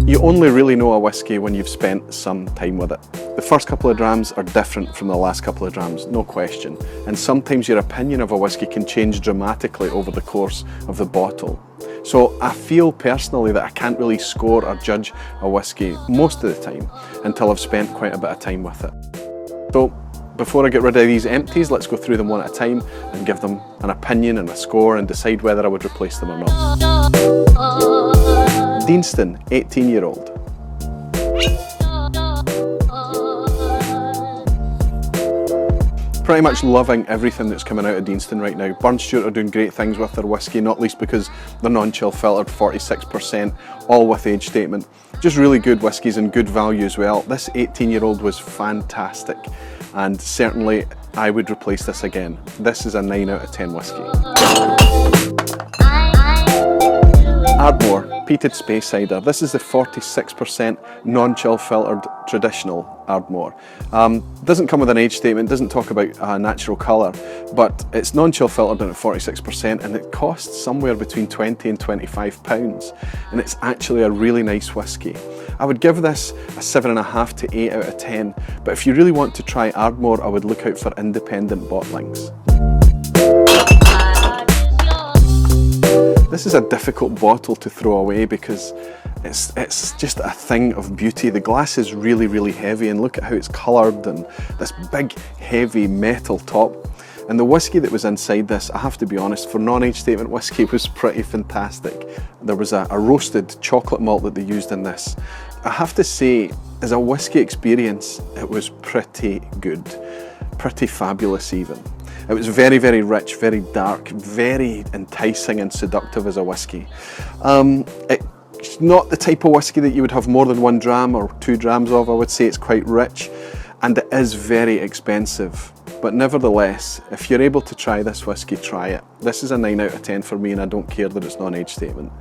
You only really know a whiskey when you've spent some time with it. The first couple of drams are different from the last couple of drams, no question. And sometimes your opinion of a whiskey can change dramatically over the course of the bottle. So I feel personally that I can't really score or judge a whiskey most of the time until I've spent quite a bit of time with it. So before I get rid of these empties, let's go through them one at a time and give them an opinion and a score and decide whether I would replace them or not. Deanston, 18-year-old. Pretty much loving everything that's coming out of Deanston right now. Burn Stewart are doing great things with their whiskey, not least because they're non-chill filtered, 46%, all with age statement. Just really good whiskies and good value as well. This 18-year-old was fantastic, and certainly I would replace this again. This is a 9 out of 10 whiskey. Ardmore, peated space cider. This is the 46% non-chill filtered traditional Ardmore. Doesn't come with an age statement, doesn't talk about natural colour, but it's non-chill filtered and at 46%, and it costs somewhere between 20 and 25 pounds, and it's actually a really nice whiskey. I would give this a 7.5 to 8 out of 10, but if you really want to try Ardmore, I would look out for independent bottlings. This is a difficult bottle to throw away because it's just a thing of beauty. The glass is really, really heavy, and look at how it's coloured and this big, heavy metal top. And the whiskey that was inside this, I have to be honest, for non-age statement whiskey was pretty fantastic. There was a roasted chocolate malt that they used in this. I have to say, as a whiskey experience, it was pretty good, pretty fabulous even. It was very, very rich, very dark, very enticing and seductive as a whiskey. It's not the type of whiskey that you would have more than 1 dram or 2 drams of. I would say it's quite rich, and it is very expensive. But nevertheless, if you're able to try this whiskey, try it. This is a 9 out of 10 for me, and I don't care that it's non-age statement.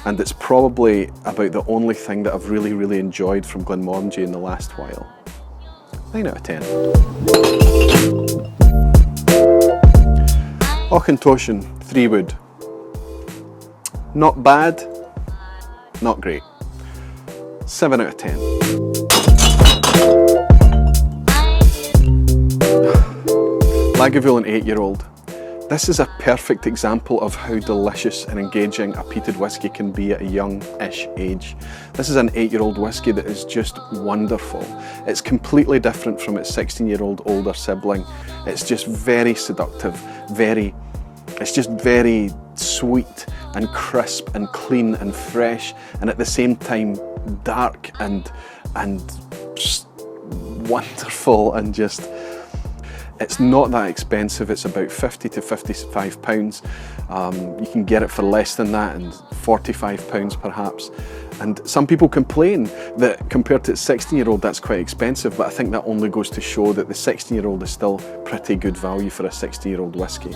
And it's probably about the only thing that I've really, really enjoyed from Glenmorangie in the last while. 9 out of 10. Auchentoshan, 3 wood. Not bad, not great. 7 out of 10. Lagavulin 8-year-old. This is a perfect example of how delicious and engaging a peated whiskey can be at a young-ish age. This is an 8-year-old whiskey that is just wonderful. It's completely different from its 16-year-old older sibling. It's just very seductive, it's just very sweet and crisp and clean and fresh, and at the same time dark and just wonderful, and just, it's not that expensive. It's about 50 to 55 pounds. You can get it for less than that, and 45 pounds perhaps. And some people complain that compared to its 16-year-old, that's quite expensive, but I think that only goes to show that the 16-year-old is still pretty good value for a 60-year-old whiskey.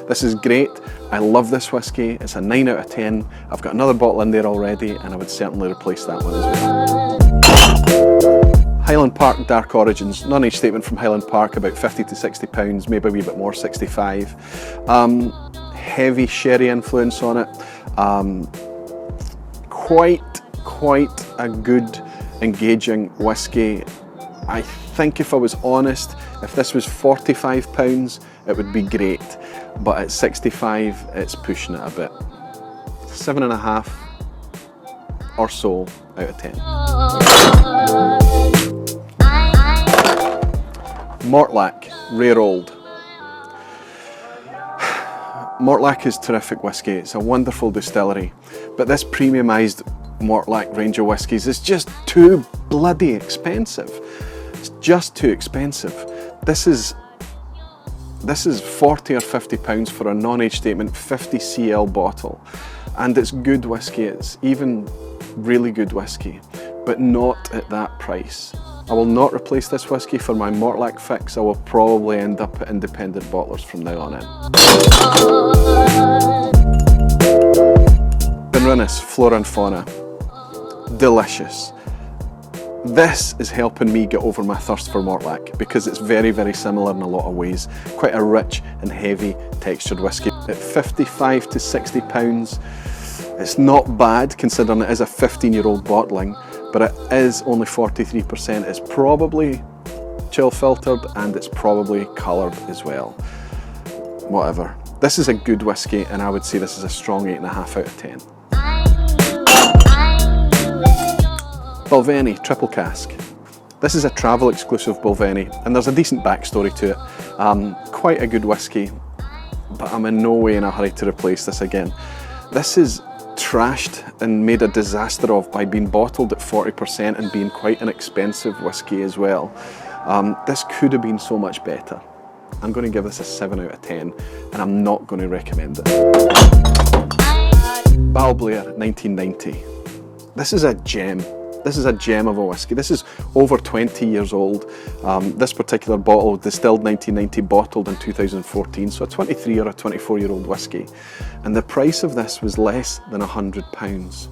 This is great. I love this whiskey. It's a 9 out of 10. I've got another bottle in there already, and I would certainly replace that one as well. Highland Park Dark Origins, non-age statement from Highland Park, about 50 to 60 pounds, maybe a wee bit more, 65. Heavy sherry influence on it. Quite a good, engaging whiskey. I think if I was honest, if this was 45 pounds, it would be great. But at 65, it's pushing it a bit. 7.5 or so out of 10. Mortlach, rare old. Mortlach is terrific whiskey. It's a wonderful distillery, but this premiumised Mortlach range of whiskies is just too bloody expensive. It's just too expensive. This is 40 or 50 pounds for a non-age statement 50 cl bottle, and it's good whiskey. It's even really good whiskey, but not at that price. I will not replace this whiskey for my Mortlach fix. I will probably end up at independent bottlers from now on in. Benrinnes, Flora and Fauna. Delicious. This is helping me get over my thirst for Mortlach because it's very, very similar in a lot of ways. Quite a rich and heavy textured whisky. At 55 to 60 pounds, it's not bad considering it is a 15-year-old bottling, but it is only 43%. It's probably chill filtered and it's probably coloured as well. Whatever. This is a good whisky and I would say this is a strong 8.5 out of 10. Balvenie Triple Cask. This is a travel exclusive Balvenie and there's a decent backstory to it. Quite a good whisky, but I'm in no way in a hurry to replace this again. This is trashed and made a disaster of by being bottled at 40% and being quite an expensive whisky as well. This could have been so much better. I'm going to give this a 7 out of 10 and I'm not going to recommend it. Balblair 1990. This is a gem. This is a gem of a whisky. This is over 20 years old. This particular bottle, distilled 1990, bottled in 2014, so a 23 or a 24-year-old whisky. And the price of this was less than £100.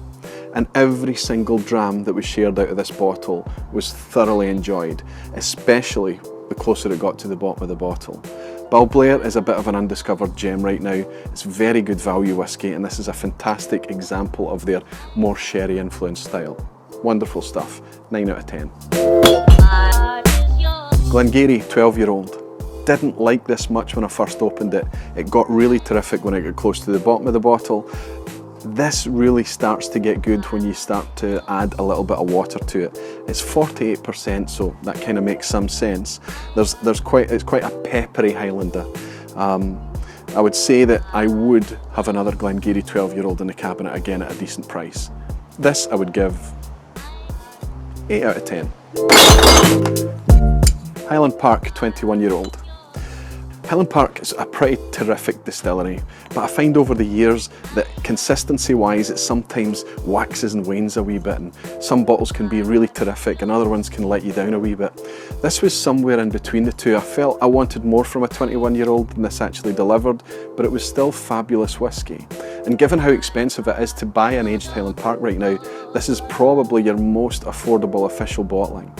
And every single dram that was shared out of this bottle was thoroughly enjoyed, especially the closer it got to the bottom of the bottle. Balblair is a bit of an undiscovered gem right now. It's very good value whisky, and this is a fantastic example of their more sherry influenced style. Wonderful stuff, 9 out of 10. Glengarry 12-year-old. Didn't like this much when I first opened it. It got really terrific when it got close to the bottom of the bottle. This really starts to get good when you start to add a little bit of water to it. It's 48%, so that kind of makes some sense. It's quite a peppery Highlander. I would say that I would have another Glengarry 12-year-old in the cabinet again at a decent price. This I would give 8 out of 10. Highland Park 21-year-old. Highland Park is a pretty terrific distillery, but I find over the years that consistency-wise it sometimes waxes and wanes a wee bit, and some bottles can be really terrific and other ones can let you down a wee bit. This was somewhere in between the two. I felt I wanted more from a 21-year-old than this actually delivered, but it was still fabulous whisky. And given how expensive it is to buy an aged Highland Park right now, this is probably your most affordable official bottling.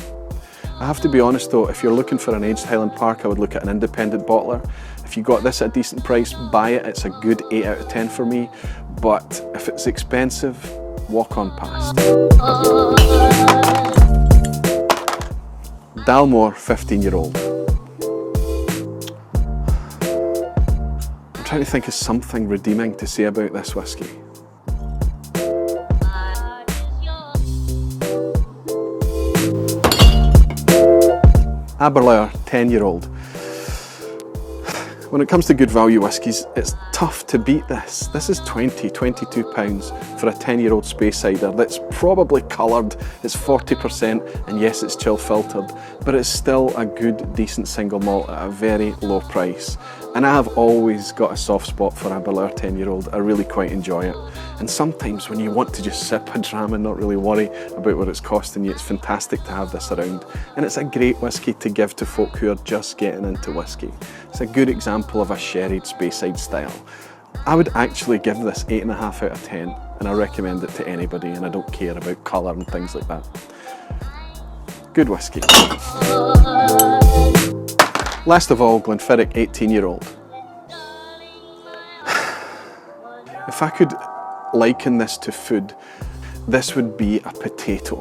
I have to be honest though, if you're looking for an aged Highland Park, I would look at an independent bottler. If you got this at a decent price, buy it. It's a good 8 out of 10 for me. But if it's expensive, walk on past. Dalmore 15-year-old. I'm trying to think of something redeeming to say about this whisky. Aberlour 10-year-old. When it comes to good value whiskies, it's tough to beat this. This is £22 for a 10-year-old space cider that's probably coloured, it's 40%, and yes, it's chill filtered, but it's still a good, decent single malt at a very low price. And I have always got a soft spot for Aberlour 10-year-old. I really quite enjoy it. And sometimes when you want to just sip a dram and not really worry about what it's costing you, it's fantastic to have this around. And it's a great whisky to give to folk who are just getting into whisky. It's a good example of a sherried Speyside style. I would actually give this 8.5 out of 10, and I recommend it to anybody, and I don't care about colour and things like that. Good whisky. Last of all, Glenfiddich 18-year-old. If I could liken this to food, this would be a potato.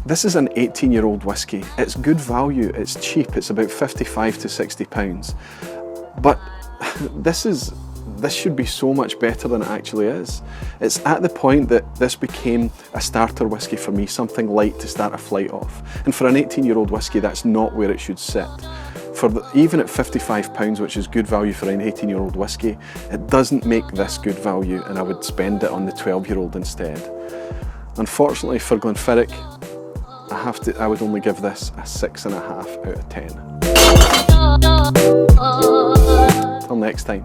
This is an 18-year-old whisky. It's good value, it's cheap, it's about 55 to 60 pounds. But this should be so much better than it actually is. It's at the point that this became a starter whisky for me, something light to start a flight off. And for an 18-year-old whisky, that's not where it should sit. Even at £55, which is good value for an 18-year-old whisky, it doesn't make this good value, and I would spend it on the 12-year-old instead. Unfortunately for Glenfiddich, I would only give this a 6.5 out of 10. Till next time.